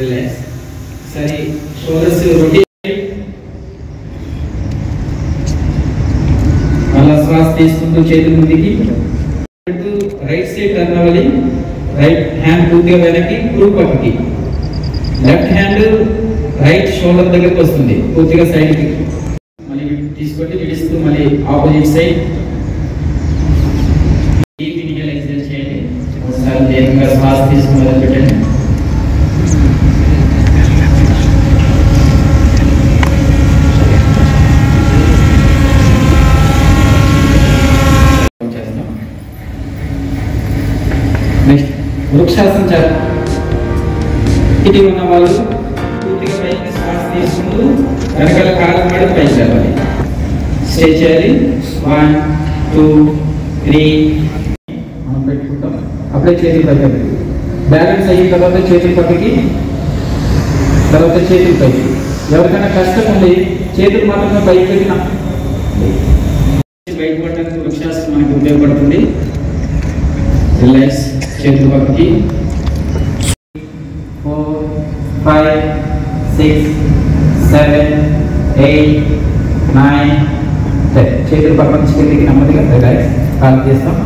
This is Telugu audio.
రిలాక్స్. సరే షోల్డర్స్ రొటేట్. మళ్ళా శ్వాస తీసుకుంటూ చేతులు ముందుకి. రైట్ సైడ్ టర్న్ అవ్వాలి. రైట్ హ్యాండ్ పూర్తిగా వెనక్కి, కుడి పక్కకి. లెఫ్ట్ హ్యాండ్ రైట్ షోల్డర్ దగ్గరికి వస్తుంది, పూర్తిగా సైడ్కి. మళ్ళీ తీసుకొని విడిస్తూ మళ్ళీ opposite side. Deep inhale exhale చేయండి. ఒకసారి దీర్ఘంగా శ్వాస తీసుకుని మొదలు పెట్టండి. నెక్స్ట్ వృక్షాసనం చేద్దాం. ఇటు ఉన్న వాళ్ళు పూర్తిగా పైకి శ్వాస తీసుకుంటూ వెనకాల కాలం పడి పైకి వెళ్ళాలి. స్టే చేయాలి. 1 2 3 మనం పెట్టుకుంటాం. అప్పుడే చేతులు పైకి. బ్యాలెన్స్ అయిన తర్వాత చేతులు పక్కకి, తర్వాత చేతులు పైకి. ఎవరికైనా కష్టం ఉంది చేతులు మాత్రమే పైకి పెట్టిన బయటపడడానికి వృక్షాసనం మనకి ఉపయోగపడుతుంది. రిలాక్స్. చేతులు పక్కకి. 4 5 6 7 8 9 10. చేతులు పక్క నుంచి కిందికి నెమ్మదిగా రిలాక్స్. కాల్ చేస్తాం.